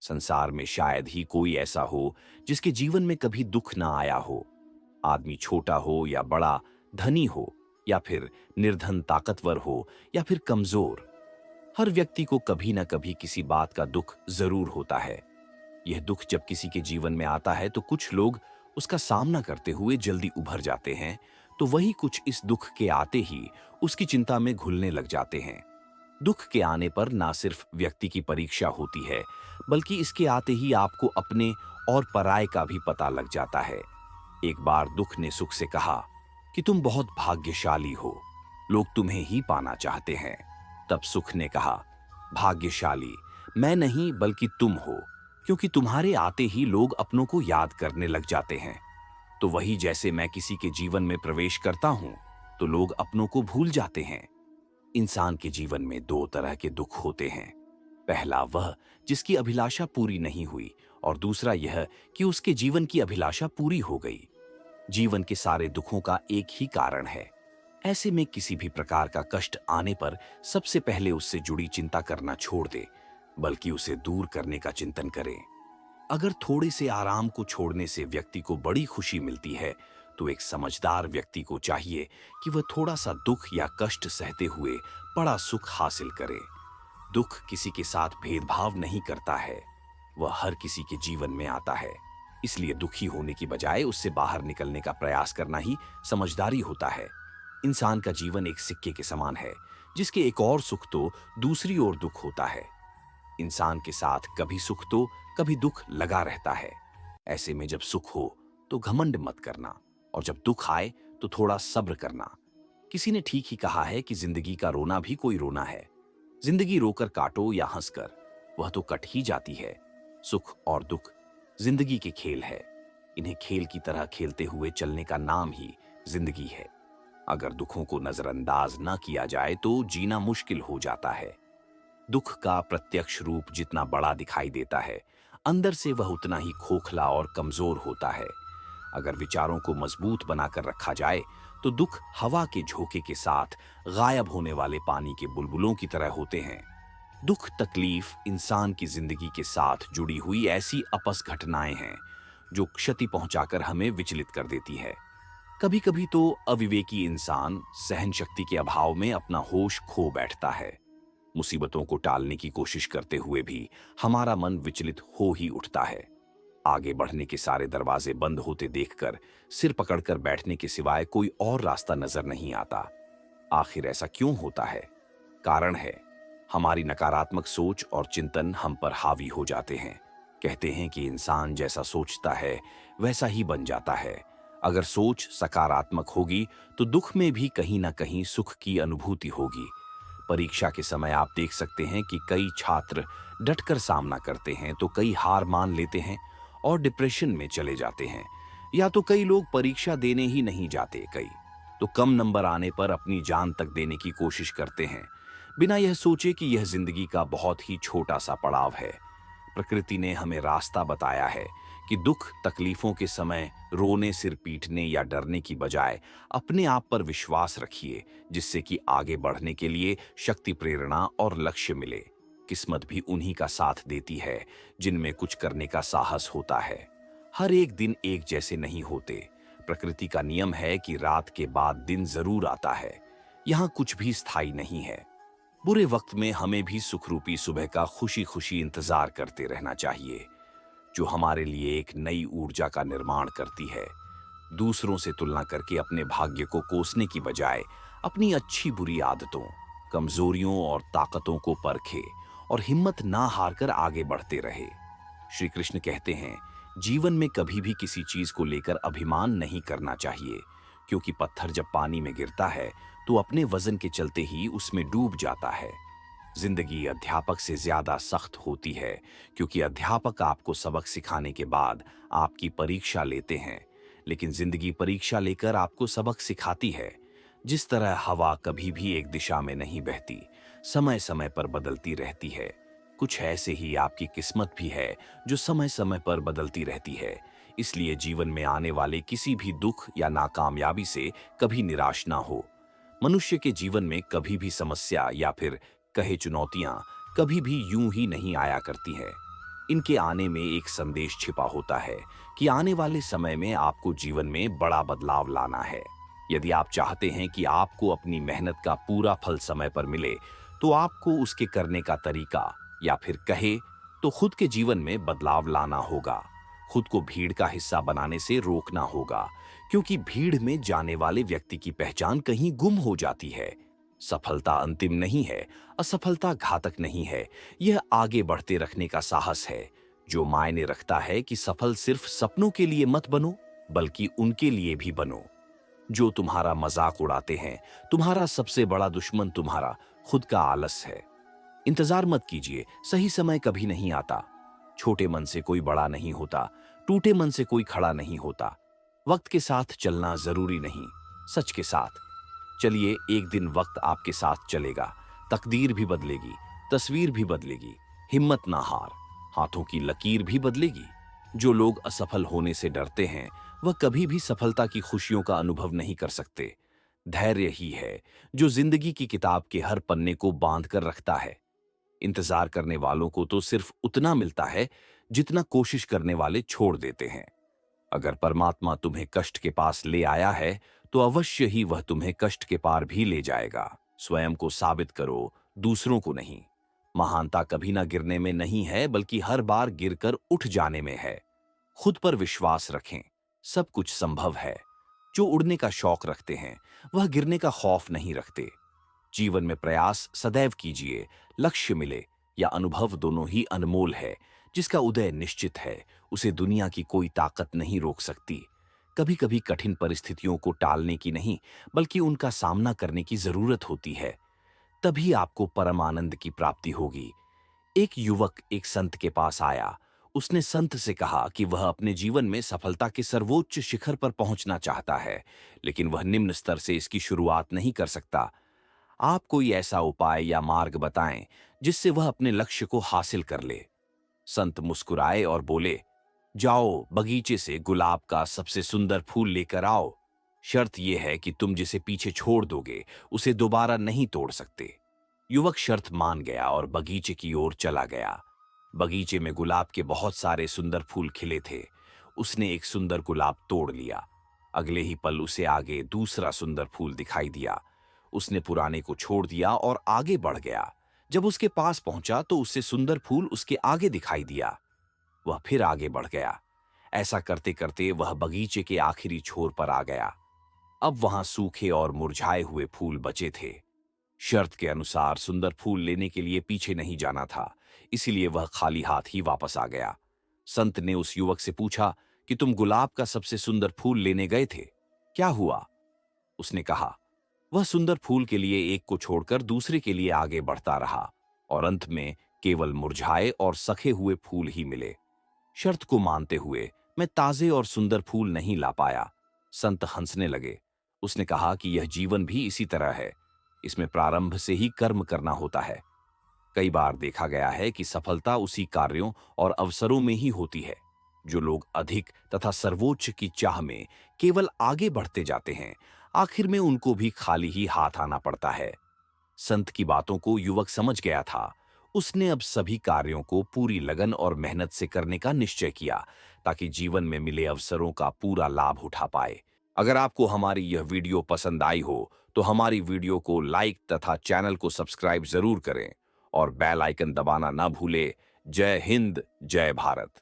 संसार में शायद ही कोई ऐसा हो जिसके जीवन में कभी दुख ना आया हो। आदमी छोटा हो या बड़ा, धनी हो या फिर निर्धन, ताकतवर हो या फिर कमजोर, हर व्यक्ति को कभी ना कभी किसी बात का दुख जरूर होता है। यह दुख जब किसी के जीवन में आता है तो कुछ लोग उसका सामना करते हुए जल्दी उभर जाते हैं, तो वही कुछ इस दुख के आते ही उसकी चिंता में घुलने लग जाते हैं। दुख के आने पर ना सिर्फ व्यक्ति की परीक्षा होती है, बल्कि इसके आते ही आपको अपने और पराये का भी पता लग जाता है। एक बार दुख ने सुख से कहा कि तुम बहुत भाग्यशाली हो, लोग तुम्हें ही पाना चाहते हैं। तब सुख ने कहा, भाग्यशाली मैं नहीं बल्कि तुम हो, क्योंकि तुम्हारे आते ही लोग अपनों को याद करने लग जाते हैं। तो वही जैसे मैं किसी के जीवन में प्रवेश करता हूं तो लोग अपनों को भूल जाते हैं। इंसान के जीवन में दो तरह के दुख होते हैं। पहला वह जिसकी अभिलाषा पूरी नहीं हुई, और दूसरा यह कि उसके जीवन की अभिलाषा पूरी हो गई। जीवन के सारे दुखों का एक ही कारण है। ऐसे में किसी भी प्रकार का कष्ट आने पर सबसे पहले उससे जुड़ी चिंता करना छोड़ दे, बल्कि उसे दूर करने का चिंतन करें। अगर थोड़े से आराम को छोड़ने से व्यक्ति को बड़ी खुशी मिलती है, तो एक समझदार व्यक्ति को चाहिए कि वह थोड़ा सा दुख या कष्ट सहते हुए बड़ा सुख हासिल करे। दुख किसी के साथ भेदभाव नहीं करता है, वह हर किसी के जीवन में आता है। इसलिए दुखी होने की बजाय उससे बाहर निकलने का प्रयास करना ही समझदारी होता है। इंसान का जीवन एक सिक्के के समान है, जिसके एक और सुख तो दूसरी ओर दुख होता है। इंसान के साथ कभी सुख तो कभी दुख लगा रहता है। ऐसे में जब सुख हो तो घमंड मत करना, और जब दुख आए तो थोड़ा सब्र करना। किसी ने ठीक ही कहा है कि जिंदगी का रोना भी कोई रोना है। जिंदगी रोकर काटो या हंसकर, वह तो कट ही जाती है। सुख और दुख जिंदगी के खेल है। इन्हें खेल की तरह खेलते हुए चलने का नाम ही जिंदगी है। अगर दुखों को नजरअंदाज न किया जाए तो जीना मुश्किल हो जाता है। दुख का प्रत्यक्ष रूप जितना बड़ा दिखाई देता है, अंदर से वह उतना ही खोखला और कमजोर होता है। अगर विचारों को मजबूत बनाकर रखा जाए तो दुख हवा के झोंके के साथ गायब होने वाले पानी के बुलबुलों की तरह होते हैं। दुख तकलीफ इंसान की जिंदगी के साथ जुड़ी हुई ऐसी आपस घटनाएं हैं जो क्षति पहुंचाकर हमें विचलित कर देती है। कभी कभी तो अविवेकी इंसान सहन शक्ति के अभाव में अपना होश खो बैठता है। मुसीबतों को टालने की कोशिश करते हुए भी हमारा मन विचलित हो ही उठता है। आगे बढ़ने के सारे दरवाजे बंद होते देखकर सिर पकड़कर बैठने के सिवाय कोई और रास्ता नजर नहीं आता। आखिर ऐसा क्यों होता है? कारण है हमारी नकारात्मक सोच और चिंतन हम पर हावी हो जाते हैं। कहते हैं कि इंसान जैसा सोचता है वैसा ही बन जाता है। अगर सोच सकारात्मक होगी तो दुख में भी कहीं ना कहीं सुख की अनुभूति होगी। परीक्षा के समय आप देख सकते हैं कि कई छात्र डटकर सामना करते हैं, तो कई हार मान लेते हैं और डिप्रेशन में चले जाते हैं। या तो कई लोग परीक्षा देने ही नहीं जाते, कई तो कम नंबर आने पर अपनी जान तक देने की कोशिश करते हैं, बिना यह सोचे कि यह जिंदगी का बहुत ही छोटा सा पड़ाव है। प्रकृति ने हमें रास्ता बताया है कि दुख तकलीफों के समय रोने, सिर पीटने या डरने की बजाय अपने आप पर विश्वास रखिए, जिससे कि आगे बढ़ने के लिए शक्ति, प्रेरणा और लक्ष्य मिले। किस्मत भी उन्हीं का साथ देती है जिनमें कुछ करने का साहस होता है। हर एक दिन एक जैसे नहीं होते। प्रकृति का नियम है कि रात के बाद दिन जरूर आता है। यहाँ कुछ भी स्थायी नहीं है। बुरे वक्त में हमें भी सुखरूपी सुबह का खुशी खुशी इंतजार करते रहना चाहिए, जो हमारे लिए एक नई ऊर्जा का निर्माण करती है। दूसरों से तुलना करके अपने भाग्य को कोसने की बजाय अपनी अच्छी बुरी आदतों, कमजोरियों और ताकतों को परखे और हिम्मत ना हारकर आगे बढ़ते रहे। श्री कृष्ण कहते हैं, जीवन में कभी भी किसी चीज को लेकर अभिमान नहीं करना चाहिए, क्योंकि पत्थर जब पानी में गिरता है तो अपने वजन के चलते ही उसमें डूब जाता है। जिंदगी अध्यापक से ज्यादा सख्त होती है, क्योंकि अध्यापक आपको सबक सिखाने के बाद आपकी परीक्षा लेते हैं, लेकिन जिंदगी परीक्षा लेकर आपको सबक सिखाती है। जिस तरह हवा कभी भी एक दिशा में नहीं बहती, समय समय पर बदलती रहती है, कुछ ऐसे ही आपकी किस्मत भी है जो समय समय पर बदलती रहती है। इसलिए जीवन में आने वाले किसी भी दुख या नाकामयाबी से कभी निराश ना हो। मनुष्य के जीवन में कभी भी समस्या या फिर कहे चुनौतियां कभी भी यूं ही नहीं आया करती हैं। इनके आने में एक संदेश छिपा होता है कि आने वाले समय में आपको जीवन में बड़ा बदलाव लाना है। यदि आप चाहते हैं कि आपको अपनी मेहनत का पूरा फल समय पर मिले, तो आपको उसके करने का तरीका, या फिर कहे तो खुद के जीवन में बदलाव लाना होगा। खुद को भीड़ का हिस्सा बनाने से रोकना होगा, क्योंकि भीड़ में जाने वाले व्यक्ति की पहचान कहीं गुम हो जाती है। सफलता अंतिम नहीं है, असफलता घातक नहीं है, यह आगे बढ़ते रखने का साहस है, जो मायने रखता है कि सफल सिर्फ सपनों के लिए मत बनो, बल्कि उनके लिए भी बनो। जो तुम्हारा मजाक उड़ाते हैं, तुम्हारा सबसे बड़ा दुश्मन तुम्हारा खुद का आलस है। इंतजार मत कीजिए, सही समय कभी नहीं आता। छोटे मन से कोई बड़ा नहीं होता, टूटे मन से कोई खड़ा नहीं होता। वक्त के साथ चलना जरूरी नहीं, सच के साथ चलिए। एक दिन वक्त आपके साथ चलेगा, तकदीर भी बदलेगी, तस्वीर भी बदलेगी। हिम्मत ना हार, हाथों की लकीर भी बदलेगी। जो लोग असफल होने से डरते हैं, वह कभी भी सफलता की खुशियों का अनुभव नहीं कर सकते। धैर्य ही है जो जिंदगी की किताब के हर पन्ने को बांध कर रखता है। इंतजार करने वालों को तो सिर्फ उतना मिलता है जितना कोशिश करने वाले छोड़ देते हैं। अगर परमात्मा तुम्हें कष्ट के पास ले आया है, तो अवश्य ही वह तुम्हें कष्ट के पार भी ले जाएगा। स्वयं को साबित करो, दूसरों को नहीं। महानता कभी ना गिरने में नहीं है, बल्कि हर बार गिरकर उठ जाने में है। खुद पर विश्वास रखें, सब कुछ संभव है। जो उड़ने का शौक रखते हैं, वह गिरने का खौफ नहीं रखते। जीवन में प्रयास सदैव कीजिए, लक्ष्य मिले या अनुभव दोनों ही अनमोल है। जिसका उदय निश्चित है, उसे दुनिया की कोई ताकत नहीं रोक सकती। कभी कभी कठिन परिस्थितियों को टालने की नहीं, बल्कि उनका सामना करने की जरूरत होती है। तभी आपको परम आनंद की प्राप्ति होगी। एक युवक एक संत के पास आया। उसने संत से कहा कि वह अपने जीवन में सफलता के सर्वोच्च शिखर पर पहुंचना चाहता है, लेकिन वह निम्न स्तर से इसकी शुरुआत नहीं कर सकता। आप कोई ऐसा उपाय या मार्ग बताएं जिससे वह अपने लक्ष्य को हासिल कर ले। संत मुस्कुराए और बोले, जाओ बगीचे से गुलाब का सबसे सुंदर फूल लेकर आओ। शर्त यह है कि तुम जिसे पीछे छोड़ दोगे, उसे दोबारा नहीं तोड़ सकते। युवक शर्त मान गया और बगीचे की ओर चला गया। बगीचे में गुलाब के बहुत सारे सुंदर फूल खिले थे। उसने एक सुंदर गुलाब तोड़ लिया। अगले ही पल उसे आगे दूसरा सुंदर फूल दिखाई दिया। उसने पुराने को छोड़ दिया और आगे बढ़ गया। जब उसके पास पहुंचा तो उससे सुंदर फूल उसके आगे दिखाई दिया। वह फिर आगे बढ़ गया। ऐसा करते करते वह बगीचे के आखिरी छोर पर आ गया। अब वहां सूखे और मुरझाए हुए फूल बचे थे। शर्त के अनुसार सुंदर फूल लेने के लिए पीछे नहीं जाना था, इसीलिए वह खाली हाथ ही वापस आ गया। संत ने उस युवक से पूछा कि तुम गुलाब का सबसे सुंदर फूल लेने गए थे, क्या हुआ? उसने कहा, वह सुंदर फूल के लिए एक को छोड़कर दूसरे के लिए आगे बढ़ता रहा और अंत में केवल मुरझाए और सखे हुए फूल ही मिले। शर्त को मानते हुए मैं ताजे और सुंदर फूल नहीं ला पाया। संत हंसने लगे। उसने कहा कि यह जीवन भी इसी तरह है। इसमें प्रारंभ से ही कर्म करना होता है। कई बार देखा गया है कि सफलता उसी कार्यों और अवसरों में ही होती है। जो लोग अधिक तथा सर्वोच्च की चाह में केवल आगे बढ़ते जाते हैं, आखिर में उनको भी खाली ही हाथ आना पड़ता है। संत की बातों को युवक समझ गया था। उसने अब सभी कार्यों को पूरी लगन और मेहनत से करने का निश्चय किया, ताकि जीवन में मिले अवसरों का पूरा लाभ उठा पाए। अगर आपको हमारी यह वीडियो पसंद आई हो, तो हमारी वीडियो को लाइक तथा चैनल को सब्सक्राइब जरूर करें और बेल आइकन दबाना ना भूले। जय हिंद, जय भारत।